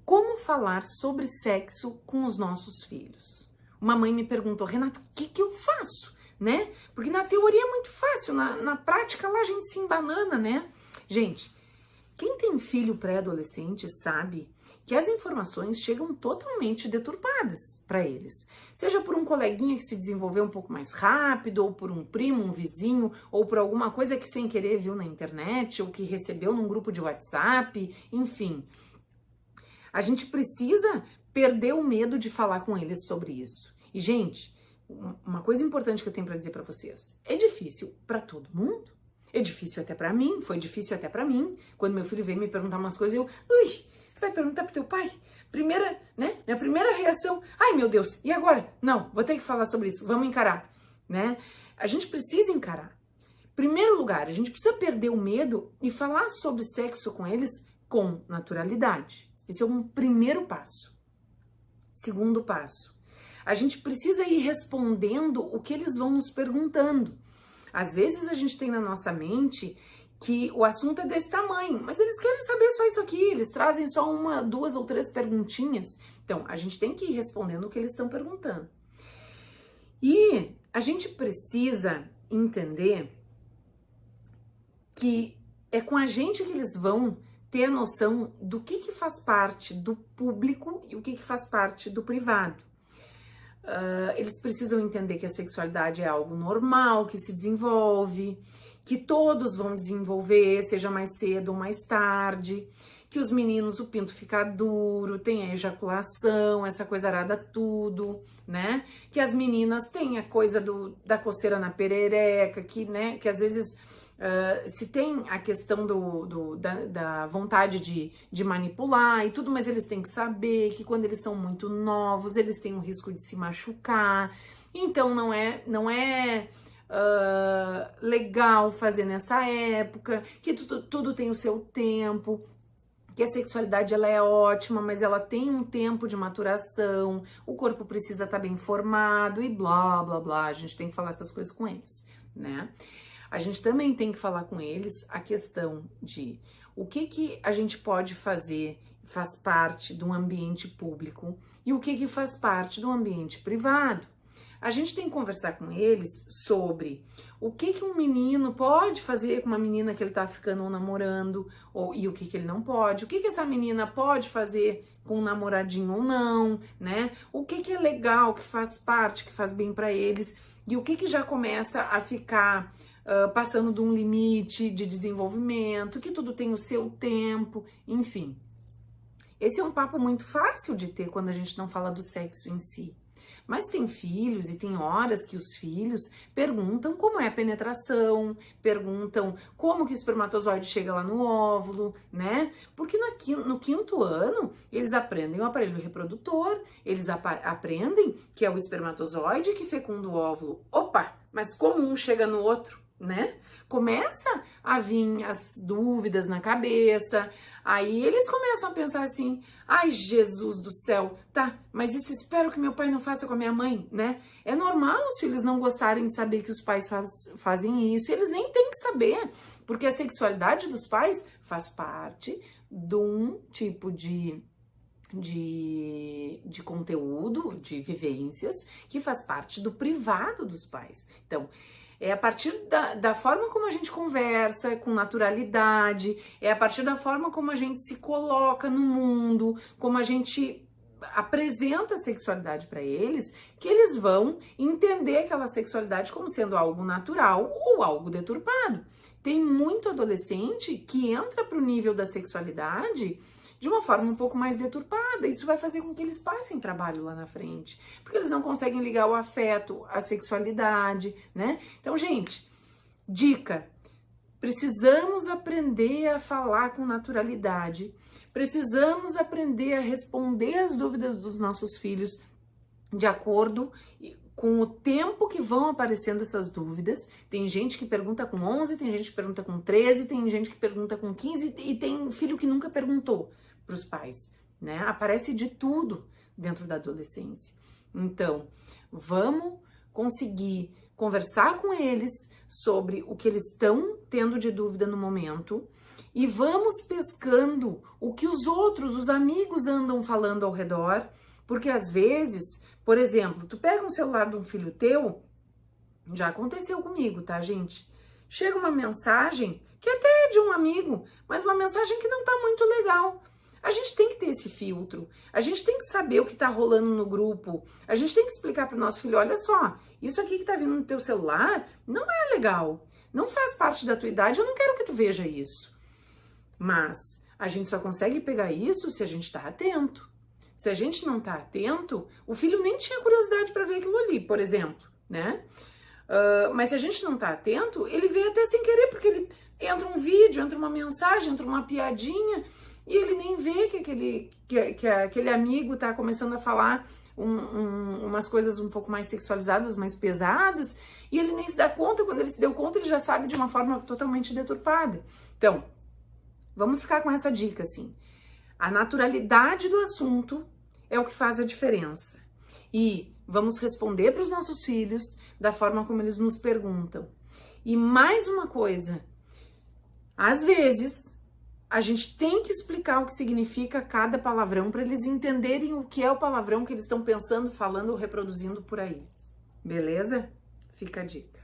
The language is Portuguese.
Como falar sobre sexo com os nossos filhos? Uma mãe me perguntou, Renata, o que eu faço? Né? Porque na teoria é muito fácil, na prática lá a gente se embanana, né? Gente, quem tem filho pré-adolescente sabe que as informações chegam totalmente deturpadas para eles. Seja por um coleguinha que se desenvolveu um pouco mais rápido, ou por um primo, um vizinho, ou por alguma coisa que sem querer viu na internet, ou que recebeu num grupo de WhatsApp, enfim. A gente precisa perder o medo de falar com eles sobre isso. E, gente, uma coisa importante que eu tenho para dizer para vocês, é difícil para todo mundo. É difícil até para mim, foi difícil até para mim. Quando meu filho veio me perguntar umas coisas, você vai perguntar pro teu pai? Minha primeira reação, ai meu Deus, e agora? Não, vou ter que falar sobre isso, vamos encarar, né? A gente precisa encarar. Primeiro lugar, a gente precisa perder o medo e falar sobre sexo com eles com naturalidade. Esse é um primeiro passo. Segundo passo, a gente precisa ir respondendo o que eles vão nos perguntando. Às vezes a gente tem na nossa mente que o assunto é desse tamanho, mas eles querem saber só isso aqui, eles trazem só uma, duas ou três perguntinhas. Então, a gente tem que ir respondendo o que eles estão perguntando. E a gente precisa entender que é com a gente que eles vão ter a noção do que faz parte do público e o que faz parte do privado. Eles precisam entender que a sexualidade é algo normal, que se desenvolve, que todos vão desenvolver, seja mais cedo ou mais tarde, que os meninos o pinto fica duro, tem a ejaculação, essa coisa arada tudo, né? Que as meninas têm a coisa da coceira na perereca, que às vezes se tem a questão da vontade de manipular e tudo, mas eles têm que saber que quando eles são muito novos, eles têm o risco de se machucar. Então não é legal fazer nessa época, que tudo tem o seu tempo, que a sexualidade ela é ótima, mas ela tem um tempo de maturação, o corpo precisa estar bem formado e blá, blá, blá. A gente tem que falar essas coisas com eles, né? A gente também tem que falar com eles a questão de o que a gente pode fazer, faz parte de um ambiente público e o que faz parte do ambiente privado. A gente tem que conversar com eles sobre o que um menino pode fazer com uma menina que ele tá ficando ou namorando, e o que ele não pode, o que essa menina pode fazer com um namoradinho ou não, né? O que é legal, que faz parte, que faz bem para eles, e o que já começa a ficar passando de um limite de desenvolvimento, que tudo tem o seu tempo, enfim. Esse é um papo muito fácil de ter quando a gente não fala do sexo em si. Mas tem filhos e tem horas que os filhos perguntam como é a penetração, perguntam como que o espermatozoide chega lá no óvulo, né? Porque no quinto ano eles aprendem o aparelho reprodutor, eles aprendem que é o espermatozoide que fecunda o óvulo. Opa, mas como um chega no outro? Né? Começa a vir as dúvidas na cabeça, aí eles começam a pensar assim, ai Jesus do céu, tá, mas isso espero que meu pai não faça com a minha mãe, né? É normal os filhos não gostarem de saber que os pais fazem isso, e eles nem têm que saber, porque a sexualidade dos pais faz parte de um tipo de conteúdo, de vivências, que faz parte do privado dos pais. Então, é a partir da forma como a gente conversa, com naturalidade, é a partir da forma como a gente se coloca no mundo, como a gente apresenta a sexualidade para eles, que eles vão entender aquela sexualidade como sendo algo natural ou algo deturpado. Tem muito adolescente que entra para o nível da sexualidade de uma forma um pouco mais deturpada. Isso vai fazer com que eles passem trabalho lá na frente, porque eles não conseguem ligar o afeto à sexualidade, né? Então, gente, dica, precisamos aprender a falar com naturalidade, precisamos aprender a responder as dúvidas dos nossos filhos de acordo com o tempo que vão aparecendo essas dúvidas. Tem gente que pergunta com 11, tem gente que pergunta com 13, tem gente que pergunta com 15 e tem filho que nunca perguntou para os pais, né? Aparece de tudo dentro da adolescência. Então, vamos conseguir conversar com eles sobre o que eles estão tendo de dúvida no momento e vamos pescando o que os outros, os amigos andam falando ao redor, porque às vezes, por exemplo, tu pega um celular de um filho teu, já aconteceu comigo, tá, gente? Chega uma mensagem, que até é de um amigo, mas uma mensagem que não tá muito legal. A gente tem que ter esse filtro, a gente tem que saber o que tá rolando no grupo, a gente tem que explicar pro nosso filho, olha só, isso aqui que tá vindo no teu celular não é legal, não faz parte da tua idade, eu não quero que tu veja isso. Mas a gente só consegue pegar isso se a gente tá atento. Se a gente não tá atento, o filho nem tinha curiosidade para ver aquilo ali, por exemplo, né? Mas se a gente não tá atento, ele vê até sem querer, porque ele entra um vídeo, entra uma mensagem, entra uma piadinha, e ele nem vê que aquele amigo tá começando a falar umas coisas um pouco mais sexualizadas, mais pesadas, e ele nem se dá conta. Quando ele se deu conta, ele já sabe de uma forma totalmente deturpada. Então, vamos ficar com essa dica, assim. A naturalidade do assunto é o que faz a diferença. E vamos responder para os nossos filhos da forma como eles nos perguntam. E mais uma coisa, às vezes a gente tem que explicar o que significa cada palavrão para eles entenderem o que é o palavrão que eles estão pensando, falando ou reproduzindo por aí. Beleza? Fica a dica.